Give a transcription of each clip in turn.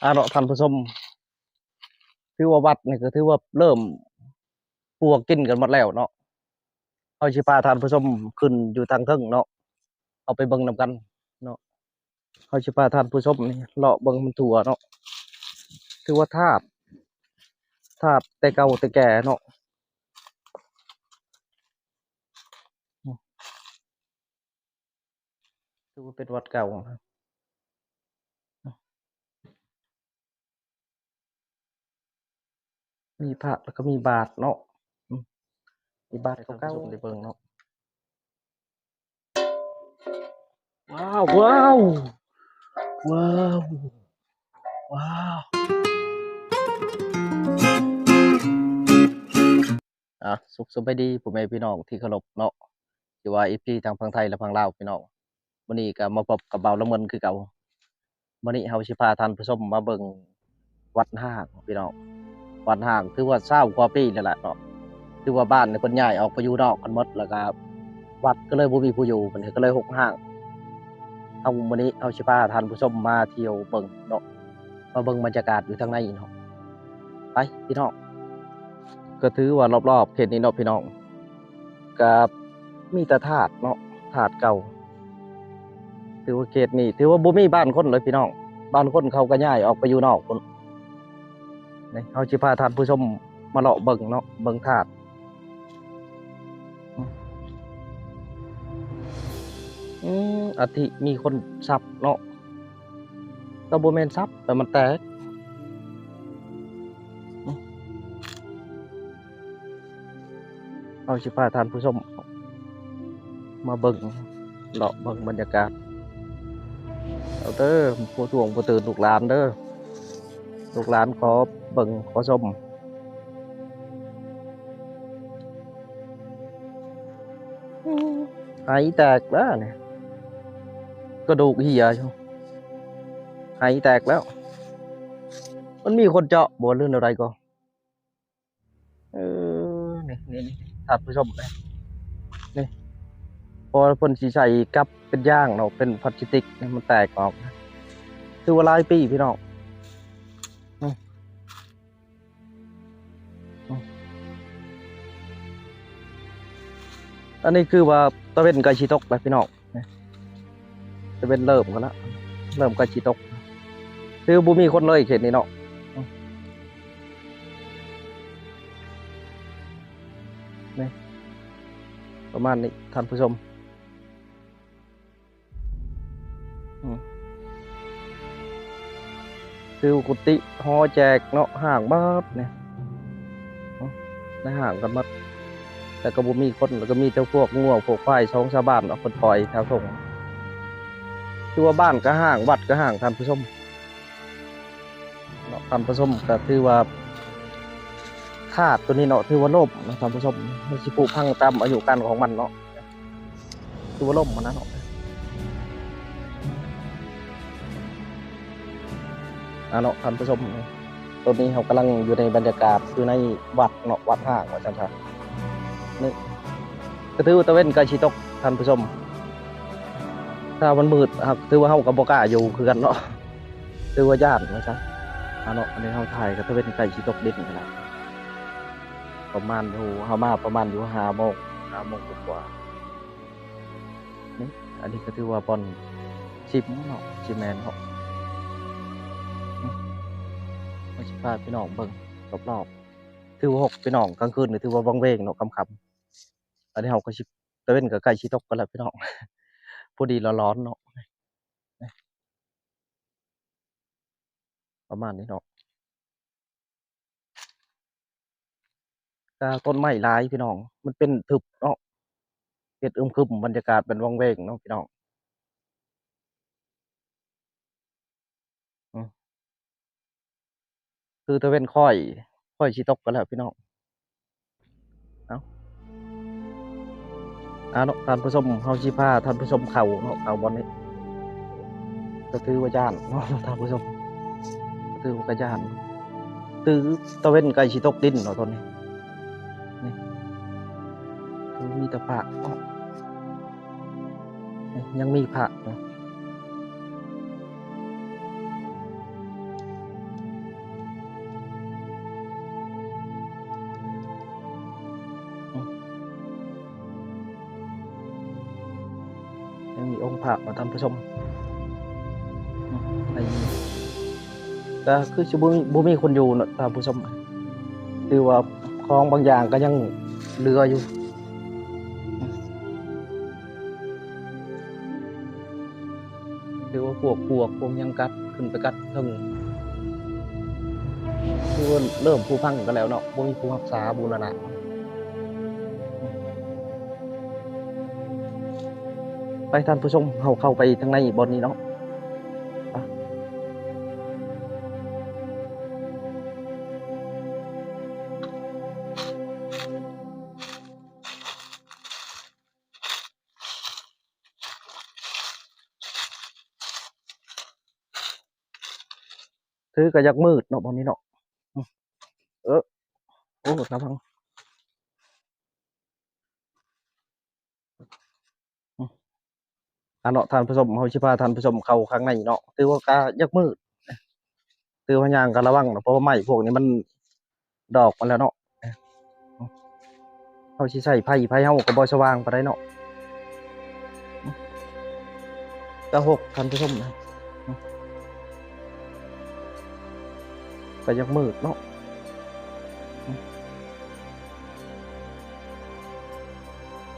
เนาะท่านผู้ชมถือว่าวัดนี่ก็ถือว่าเริ่มปลูกกินกันหมดแล้วเนาะเอาสิพาท่านผู้ชมขึ้นอยู่ทางเทิงเนาะเอาไปเบิ่งนำกันเนาะเอาสิพาท่านผู้ชมนี่เลาะเบิ่งมันทั่วเนาะถือว่าธาตุแต่เก่าแต่แก่เนาะถือว่าเป็นวัดเก่านะมีพระแล้วก็มีบาทเนาะอืมมีบาทเก่าๆได้เบิ่งเนาะว้าวว้าวว้าวว้าวสุขสบายดีพ่อแม่พี่น้องที่เคารพเนาะที่ว่า FC ทางฝั่งไทยและฝั่งลาวพี่น้องวันนี้ก็มาพบกับเบาละเมินคือเก่าวันนี้เฮาสิพาท่านผู้ชมมาเบิ่งวัดห้างพี่น้องวัดห้างถือว่า20กว่าปีแล้วล่ะเนาะถือว่าบ้านเนี่ยเพิ่นย้ายออกไปอยู่นอกกันหมดแล้วก็วัดก็เลยบ่มีผู้อยู่มันก็เลยรกร้างเอาวันนี้เฮาสิพาท่านผู้ชมมาเที่ยวเบิ่งเนาะมาเบิ่งบรรยากาศอยู่ทางในเนาะไปพี่น้องก็ถือว่ารอบๆเขตนี้เนาะพี่น้องก็มีแต่ธาตุเนาะธาตุเก่า ถือว่าเขตนี้ถือว่าบ่มีบ้านคนเลยพี่น้องบ้านคนเขาก็ย้ายออกไปอยู่นอกพุ่นนี่เฮาสิพาท่านผู้ชมมาเลาะเบิ่งเนาะเบิ่งธาตุอาทิมีคนซับเนาะก็บ่แม่นซับแต่มันแตกอือเฮาสิพาท่านผู้ชมมาเบิ่งเลาะเบิ่งบรรยากาศเอาเด้อผู้ทวงผู้ตื่นลูกหลานเด้อลูกหลานขอเบิ่งขอชมไหแตกแล้วเนี่ยกระดูกเหี่ยอยู่ไหแตกแล้วมันมีคนเจาะบ่หรืออะไรก็เอนี่ท่านผู้ชมนี่ พอเพิ่นสิใช้กับเป็นย่างเนาะเป็นพลาสติกมันแตกออกถือว่าหลายปีพี่น้องอืออืออันนี้คือว่าตะเวนใกล้สิตกแล้วพี่น้องนี่ตะเวนเริ่มกันแล้วเริ่มใกล้สิตกคือบ่มีคนเลยเขตนี้เนาะอือนี่ประมาณนี้ท่านผู้ชมอือคือกุฏิหอแจกเนาะห้างเบิดนี่อือในห้างกันหมดแต่ก็บ่มีคนแล้วก็มีแต่พวกงัวพวกควายชาวบ้านเนาะเพิ่นปล่อยแถวทุ่งคือว่าบ้านก็ห้างวัดก็ห้างท่านผู้ชมเนาะท่านผู้ชมก็ถือว่า ธาตุตัวนี้เนาะถือว่าล่มนะท่านผู้ชมมันสิผุพังตามอายุการของมันเนาะถือว่าล่มมันนะเนาะเนาะท่านผู้ชมตอนนี้เรากำลังอยู่ในบรรยากาศอยู่ในวัดเนาะวัดห้างว่าจังซั่นนี่ก็ถือว่าตะเว้นใกล้สิตกท่านผู้ชมถ้ามันมืดครับถือว่าเฮาก็บ่กล้าอยู่คือกันเนาะถือว่าย้านว่าซะเนาะอันนี้เฮาถ่ายก็ตะเว้นใกล้สิตกดินกันแล้วประมาณอยู่เฮามาประมาณอยู่5โมง5โมงกว่าๆนี่อันนี้ก็ถือว่าบ่อน10เนาะสิแม่นเนาะ มาสิพาพี่น้องเบิ่งรอบๆถือว่า6พี่น้องกลางคืนนี่ถือว่าวังเวงเนาะค่ำๆอันนี้เราก็สิตะเว้นก็ใกล้สิตกกันแล้วพี่น้องพอดีร้อนๆเนาะประมาณนี้เนาะก็ต้นไม้หลายพี่น้องมันเป็นทึบเนาะเฮ็ดอึมครึมบรรยากาศเป็นวังเวงเนาะพี่น้องอือคือตะเว้นค่อยสิตกกันแล้วพี่น้องเอ้าเนาะท่านผู้ชมเฮาสิพาท่านผู้ชมเข้าเนาะเข้าบ่อนนี้ก็ถือว่าย้านเนาะท่านผู้ชมก็ถือว่าก็ย้านคือตะเว้นใกล้สิตกดินเนาะตอนนี้นี่คือมีแต่พระเนาะยังมีพระเนาะ งพระมาท่านผู้ชมในก็คือสิบ่มีคนอยู่เนาะท่านผู้ชมคือว่าของบางอย่างก็ยังเหลืออยู่คือว่าพวกยังกัดขึ้นไปกัดถึงคือว่าเริ่มผุพังกันแล้วเนาะบ่มีผู้รักษาบูรณะไปท่านผู้ชมเฮาเข้าไปทางในบ่อนนี้เนาะถือก็อยากมืดเนาะบ่อนนี้เนาะเออโอ้ระวังเนาะท่านผู้ชมเฮาสิพาท่านผู้ชมเข้าข้างในเนาะถือว่าก็อยากมืดถือว่าย่างก็ระวังเนาะเพราะว่าไม้พวกนี้มันดอกมันแล้วเนาะเฮาสิใช้ไผเฮาก็บ่สว่างปานใดเนาะก็หกท่านผู้ชมนะก็อยากมืดเนาะ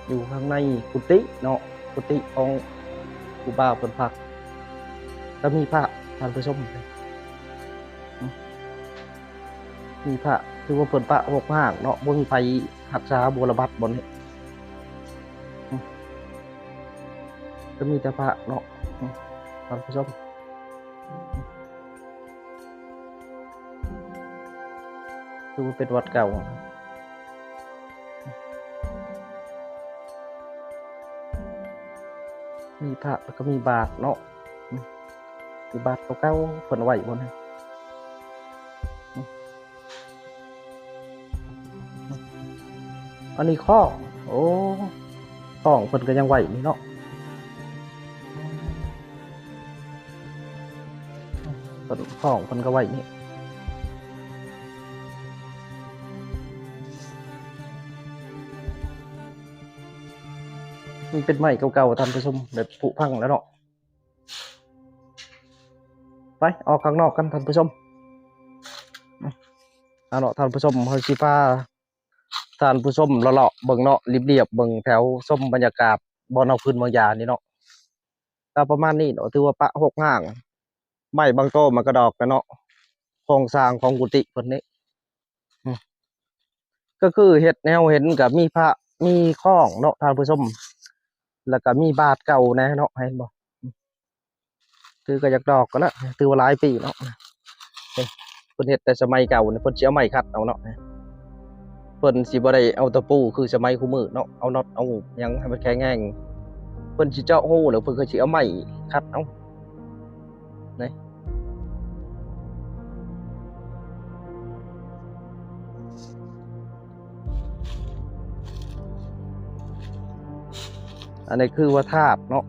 อยู่ข้างในกุฏิเนาะกุฏิของครูบาเพิ่นพักก็มีพระท่านผู้ชมมีพระคือว่าเพิ่นปะหกห้างเนาะบ่มีไผรักษาบ่ระบาดบ่นี่ก็มีแต่พระเนาะท่านผู้ชมคือว่าเป็นวัดเก่ามีพระแล้วก็มีบาทเนาะมีบาทเก่าๆเพิ่นไว้บ่นี่อันนี้ข้อโอ้ข้องเพิ่นก็ยังไว้นี่เนาะเพิ่นข้องเพิ่นก็ไว้นี่มันเป็นไม้เก่าๆท่านผู้ชมแบบผุพังแล้วเนาะไปออกข้างนอกกันท่านผู้ชมเนาะท่านผู้ชมเฮาสิพาท่านผู้ชมเลาะๆเบิ่งเนาะเรียบๆเบิ่งแถวชมบรรยากาศบ่อนเอาพื้นบางอย่างนี่เนาะก็ประมาณนี้เนาะถือว่าปะหกห้างไม้บางต้นมันก็ดอกแล้วเนาะโครงสร้างของกุฏิเพิ่นนี่ก็คือเฮ็ดแนวเห็นก็มีพระมีข้องเนาะท่านผู้ชมแล้วก็มีบาทเก่าแน่เนาะเห็นบ่ถือก็อยากดอกก็แล้วถือว่าหลายปีเนาะเพิ่นเฮ็ดแต่สมัยเก่าเนี่ยเพิ่นสิเอาไม้ขัดเอาเนาะเพิ่นสิบ่ได้เอาตะปูคือสมัยคุมื้อเนาะเอาน็อตเอาหยังให้มันแข็งแรงเพิ่นสิเจาะรูแล้วเพิ่นก็สิเอาไม้ขัดเอานี่อันนี้คือว่าธาตุเนาะ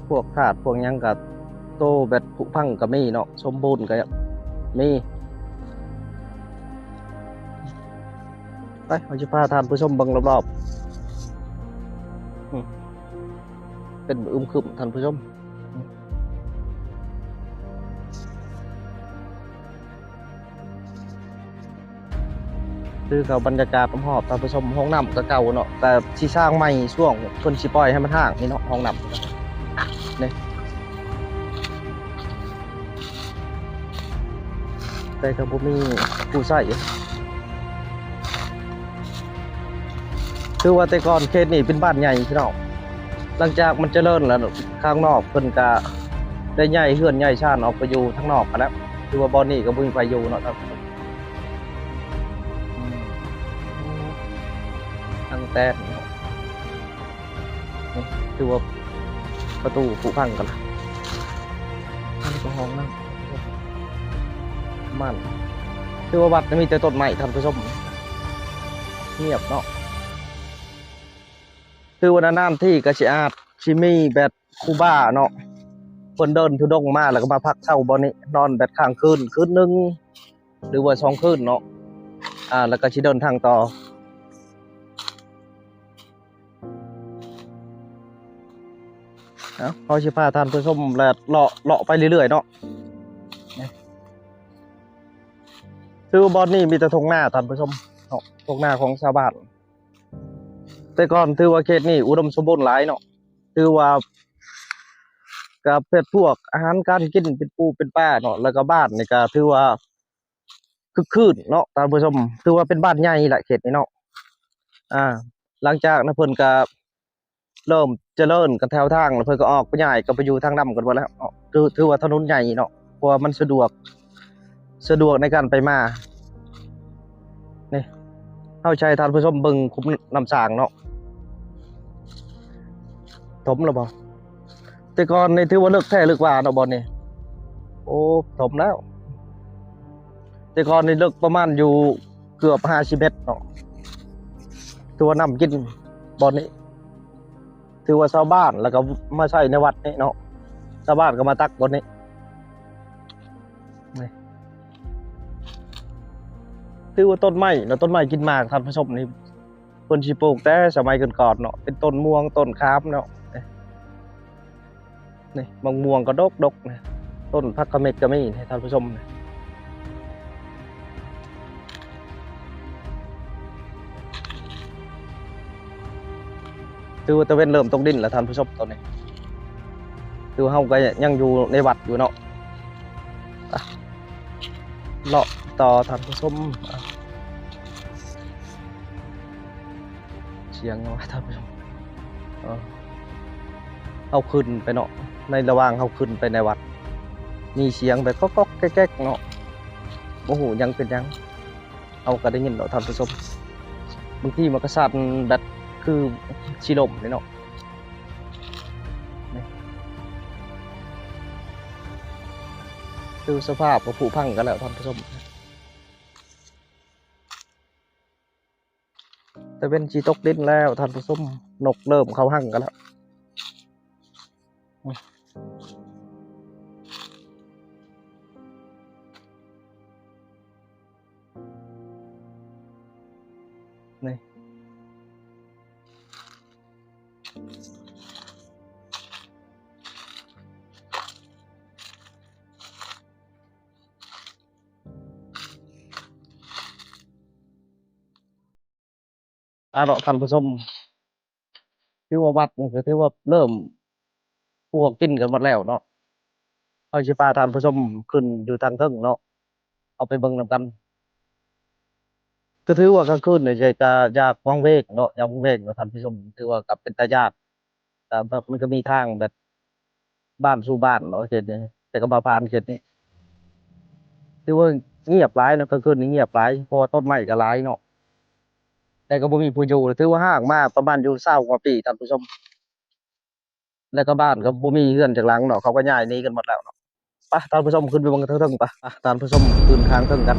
พวกธาตุพวกหยังก็โตแบบผุพังก็มีเนาะสมบูรณ์ก็มีไปเราจะพาท่านผู้ชมเบิ่งรอบๆเป็นอึมครึมท่านผู้ชมคือกับบรรยากาศหอบท่านผู้ชมห้องน้ำก็เก่าเนาะแต่ที่สร้างใหม่ช่วงเพิ่นสิปล่อยให้มันห่างนี่เนาะห้องน้ำนี่แต่ก็บ่มีผู้ใช้คือว่าแต่ก่อนเขตนี้เป็นบ้านใหญ่พี่น้องหลังจากมันเจริญแล้วข้างนอกเพิ่นก็ได้ใหญ่เฮือนใหญ่ชานออกไปอยู่ทางนอกกันแล้วคือว่าบ่อนนี้ก็บ่มีไฟอยู่เนาะครับตั้งแต่คือว่าประตูผุพังกันอันนี้ก็ห้องน้ำมันคือว่าวัดจะมีแต่ต้นไม้ท่านผู้ชมเงียบเนาะคือวันนั้นที่กสิอาดชิมีแบบคูบ้าเนาะคนเดินทุดงมาแล้วก็มาพักเช่าบ่อนี้นอนแบบค้างคืนนึงหรือว่า2 คืนเนาะแล้วก็สิเดินทางต่อ เขาสิพาท่านผู้ชมและเลาะไปเรื่อยๆเนาะคือบอนนี่มีแต่ทงหน้าท่านผู้ชมเนาะทงหน้าของชาวบ้านแต่ก่อนถือว่าเขตนี้อุดมสมบูรณ์หลายเนาะถือว่ากับเพศพวกอาหารการกินเป็นปูเป็นปลาเนาะแล้วก็บ้านนี่ก็ถือว่าคึกคืนเนาะท่านผู้ชมถือว่าเป็นบ้านใหญ่แหละเขตนี้เนาะอ่าหลังจากนั้นเพิ่นก็เริ่มเจริญกันแถวทางแล้วเพิ่นก็ออกไปใหญ่ก็ไปอยู่ทางดำกันหมดแล้วถือว่าถนนใหญ่เนาะเพราะว่ามันสะดวกในการไปมานี่เข้าใจท่านผู้ชมเบิ่งคุ้มน้ำสางเนาะถมแล้วบ่แต่ก่อนนี่ถือว่าเลิกแท้เลิกว่าเนาะบ่นี่โอ้ถมแล้วแต่ก่อนนี่เลิกประมาณอยู่เกือบ50เมตรเนาะถือว่าน้ำกินบ่นี้ถือว่าชาวบ้านแล้วก็มาใช้ในวัดนี่เนาะชาวบ้านก็มาตักบ่นี้นี่ถือว่าต้นไม้เนาะต้นไม้กินหมากท่านผู้ชมนี่เพิ่นสิปลูกแต่สมัยก่อนๆเนาะเป็นต้นม่วงต้นขามเนาะนี่มะม่วงก็ดกนะต้นผักกะเม็ดก็มีให้ท่านผู้ชมนะคือตะเวนเริ่มตกดินแล้วท่านผู้ชมตอนนี้คือเฮาก็ยังอยู่ในวัดอยู่เนาะเลาะต่อท่านผู้ชมเสียงว่าท่านผู้ชมเอาขึ้นไปเนาะในระหว่างเอาขึ้นไปในวัดมีเสียงแบบก๊อกๆแก๊กๆเนาะโอ้โหยังเป็นยังเอาก็ได้ยินเนาะท่านผู้ชมบางทีมันก็สั่นแบบคือชิลมเลยเนาะคือสภาพผุพังกันแล้วท่านผู้ชมแต่เป็นจีตกดินแล้วท่านผู้ชมนกเริ่มเข้าหั่งกันแล้วนี่เนาะท่านผู้ชมที่ว่าวัดนี่ก็ถือว่าเริ่มพวกกินกันหมดแล้วเนาะเอาสิพาท่านผู้ชมขึ้นอยู่ทางเทิงเนาะเอาไปเบิ่งนำกันก็ถือว่ากลางคืนนี่จะยากวังเวกเนาะยามวังเวกเนาะท่านผู้ชมถือว่ากับเป็นตาญาติแต่แบบมันก็มีทางแบบบ้านสู่บ้านเนาะเขตนี้แต่ก็บ่ผ่านเขตนี้ถือว่าเงียบหลายเนาะกลางคืนนี่เงียบหลายเพราะว่าต้นไม้ก็หลายเนาะแต่ก็บ่มีผู้อยู่ถือว่าห่างมากประมาณอยู่20กว่าปีท่านผู้ชมแล้วก็บ้านก็บ่มีเรือนจักหลังเนาะเขาก็ย้ายหนีกันหมดแล้วเนาะไปท่านผู้ชมขึ้นไปเบิ่งกันเทิงๆไปท่านผู้ชมขึ้นทางเทิงกัน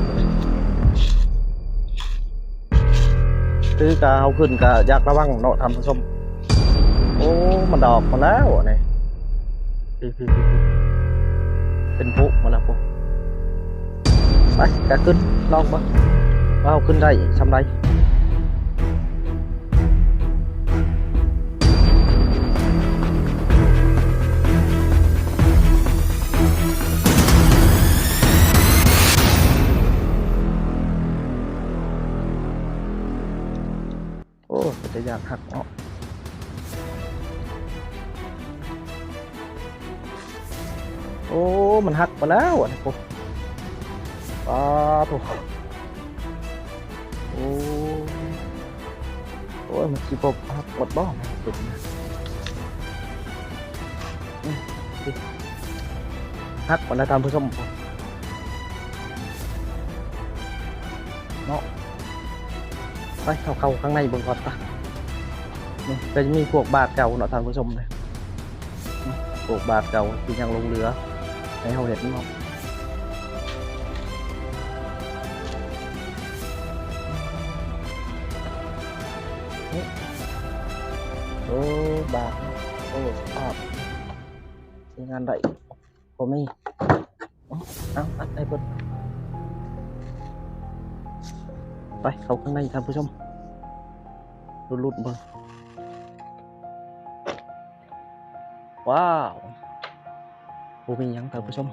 ถือกะเฮาขึ้นก็อยากระวังเนาะท่านผู้ชมโอ้มันดอกมาแล้วนี่พี่เป็นพุมาแล้วพวกไปกะขึ้นลองบ่ว่าเฮาขึ้นได้ซำใดโอ้เป็นตาย้านคักเนาะโอ้มันหักมาแล้วนี่พวกปาโถโอ้โอ้ยมันสิบ่หักหมดบ่สุดนะหักมาแล้วท่านผู้ชมเนาะไปเข้าข้างในเบิ่งก่อนปะนี่ก็จะมีพวกบาทเก่าเนาะท่านผู้ชมเลยพวกบาทเก่าที่ยังลงเรือให้เราเห็นเนาะโอ้บาทโอ้สภาพใช้งานได้บ่มีเอาอัดได้เบิดไปเข้าข้างในท่านผู้ชมรุดเบิ่งโอ้ ว้าวบ่มีหยังท่านผู้ชม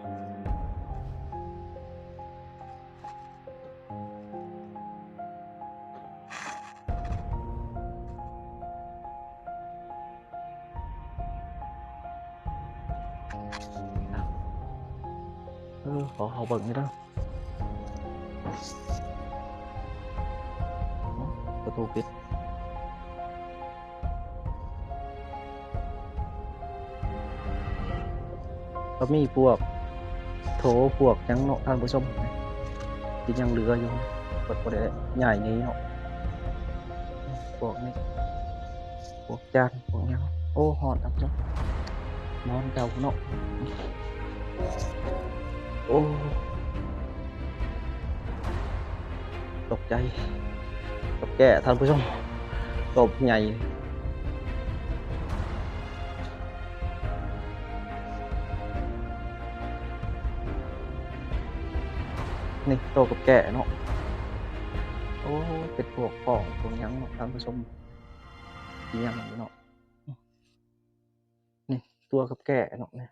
ขอเข้าเบิ่งนี่เด้อประตูปิดก็มีพวกโถพวกหยังเนาะท่านผู้ชมที่ยังเหลืออยู่เปิดบ่ได้ใหญ่นี้เนาะพวกนี้พวกจานพวกหยังโอ้ฮอดท่านผู้ชมนอนเก่าเนาะโอ้ตกใจกับแก่ท่านผู้ชมตบใหญ่นี่โตกับแก่เนาะโอ้เป็นพวกของพวกหยังเนาะท่านผู้ชมอีหยังเนาะนี่ตัวกับแก่เนาะเนี่ย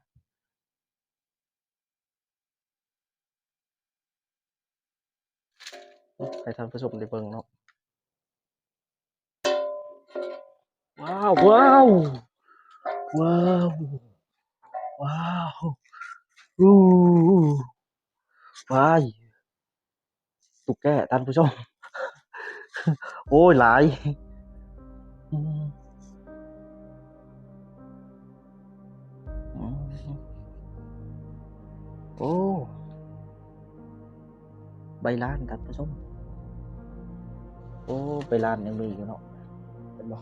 ให้ท่านผู้ชมได้เบิ่งเนาะว้าวว้าวว้าวว้าวอู้ว้ายตุกแก่ท่านผู้ชมโอ้ยหลายอืมอืมโอ้ใบลานท่านผู้ชมโอ้ใบลานยังมีอยู่เนาะเห็นบ่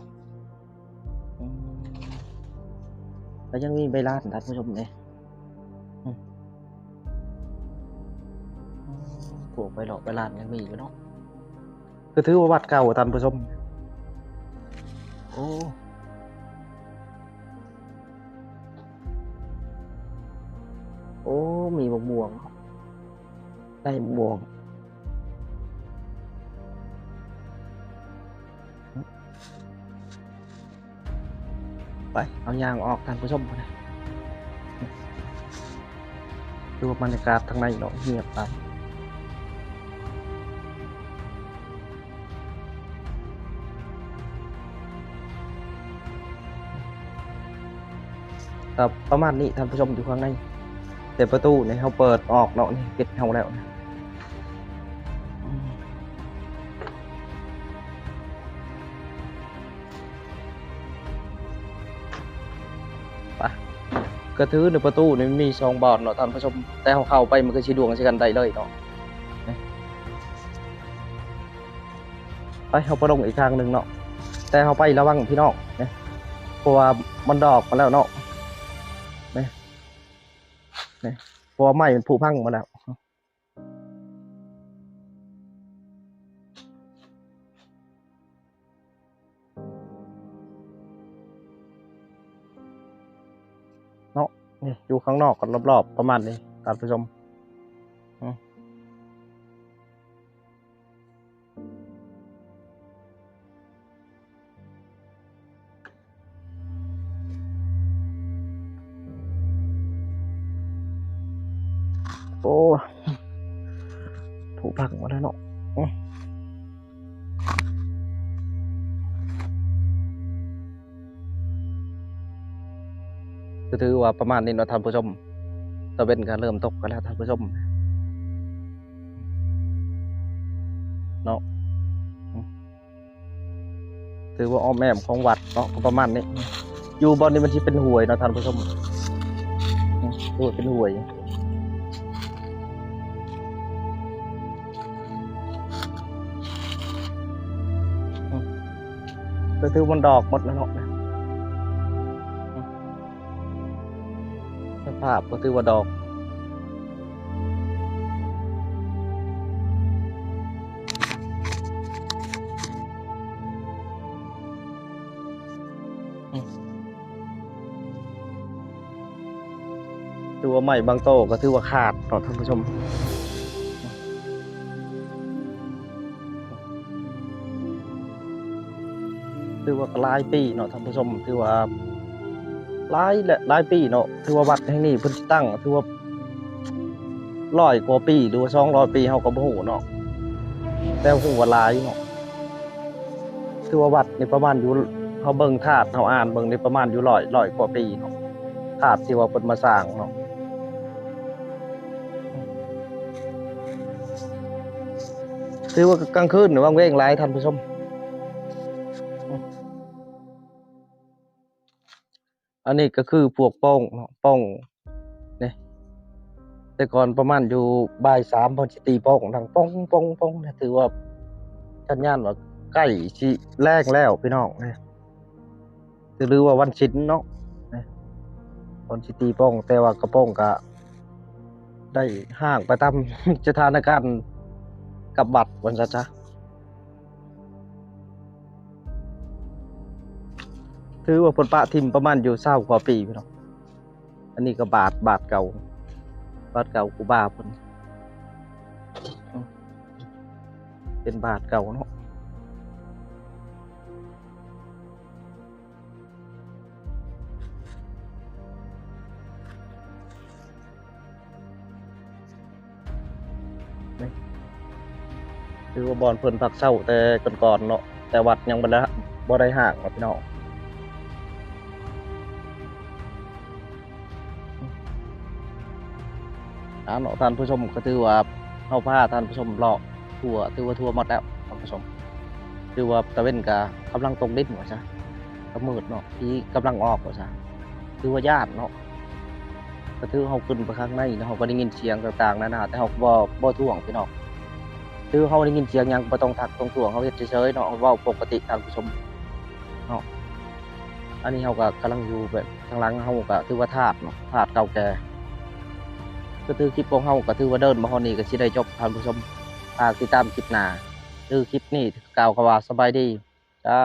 อืมแล้วยังมีใบลานท่านผู้ชมเนี่ยอืมพวกใบหลอกใบลานยังมีอยู่เนาะคือถือว่าวัดเก่าท่านผู้ชมโอ้โอ้มีมะม่วงได้มะม่วงไปเอายางออกท่านผู้ชมนะดูบรรยากาศทางในเนาะเงียบไปประมาณนี้ท่านผู้ชมอยู่ข้างในแต่ประตูเนี่ยเขาเปิดออกเนาะนี่ปิดเขาแล้วนะไปก็ถือในประตูนี่มี2 บานเนาะท่านผู้ชมแต่เขาเข้าไปมันก็สิดวงสิกันได้เลยเนาะไปเขาไปลงอีกทางหนึ่งเนาะแต่เขาไประวังพี่น้องนะเพราะว่ามันดอกมาแล้วเนาะนี่เพราะว่าไม้มันผุพังมาแล้วเนาะนี่อยู่ข้างนอกกันรอบๆประมาณนี้ท่านผู้ชมโอ้ผุพังมาแล้วเนาะก็ถือว่าประมาณนี้เนาะท่านผู้ชมตะเวนก็เริ่มตกกันแล้วท่านผู้ชมเนาะถือว่าอ้อมแอมของวัดเนาะก็ประมาณนี้อยู่บอนนี้มันที่เป็นห่วยเนาะท่านผู้ชมดูเป็นห่วยก็ถือมันดอกหมดแล้วเนาะสภาพก็ถือว่าดอกถือว่าใหม่บางโตก็ถือว่าขาดเนาะท่านผู้ชมถือว่าหลายปีเนาะท่านผู้ชมถือว่า หลายปีเนาะถือว่าวัดแห่งนี้เพิ่นสิตั้งถือว่า100กว่าปีหรือว่า200ปีเฮาก็บ่ฮู้เนาะแต่ฮู้ว่าหลายเนาะถือว่าวัดนี่ประมาณอยู่เฮาเบิ่งธาตุเฮาอ่านเบิ่งนี่ประมาณอยู่100กว่าปีเนาะธาตุที่ว่าเพิ่นมาสร้างเนาะถือว่ากลางคืนนี่ว่างเว้งหลายท่านผู้ชมอันนี้ก็คือพวกป้องเนาะป้องนี่แต่ก่อนประมาณอยู่บ่าย3เพิ่นสิตีป้องดังป้องเนี่ยถือว่าสัญญาณว่าใกล้สิแลงแล้วพี่น้องนะหรือว่าวันศีลเนาะนะวันสิตีป้องแต่ว่ากระป้องก็ได้ห่างไปตาม สถานการณ์กับบัตรวันซะจ้ะถือว่าเพิ่นปะทิ่มประมาณอยู่20กว่าปีพี่น้องอันนี้ก็บาทเก่าครูบาเพิ่นอืมเป็นบาทเก่าเนาะนี่ถือว่าบ่อนเพิ่นพักเช้าแต่ก่อนๆเนาะแต่วัดยังบ่ได้ห่างเนาะพี่น้องเนาะท่านผู้ชมก็ถือว่าเฮาพาท่านผู้ชมเลาะทั่วถือว่าทั่วหมดแล้วท่านผู้ชมถือว่าตะเว้นก็กำลังตกดินว่าซะก็มืดเนาะที่กำลังออกว่าซะถือว่าย้านเนาะก็ถือเฮาขึ้นไปข้างในเนาะเฮาก็ได้ยินเสียงต่างๆนานาแต่เฮาก็บ่ท่วงพี่น้องถือเฮาได้ยินเสียงหยังบ่ต้องทักต้องท่วงเฮาเฮ็ดเฉยๆเนาะเว้าปกติท่านผู้ชมเนาะอันนี้เฮาก็กำลังอยู่แบบข้างหลังเฮาก็ถือว่าธาตุเนาะธาตุเก่าแก่ก็ถือคลิปของเฮาก็ถือว่าเดินมาฮอดนี้ก็สิได้จบท่านผู้ชมฝากติดตามคลิปหน้าคือคลิปนี้กล่าวคำว่าสบายดีเจ้า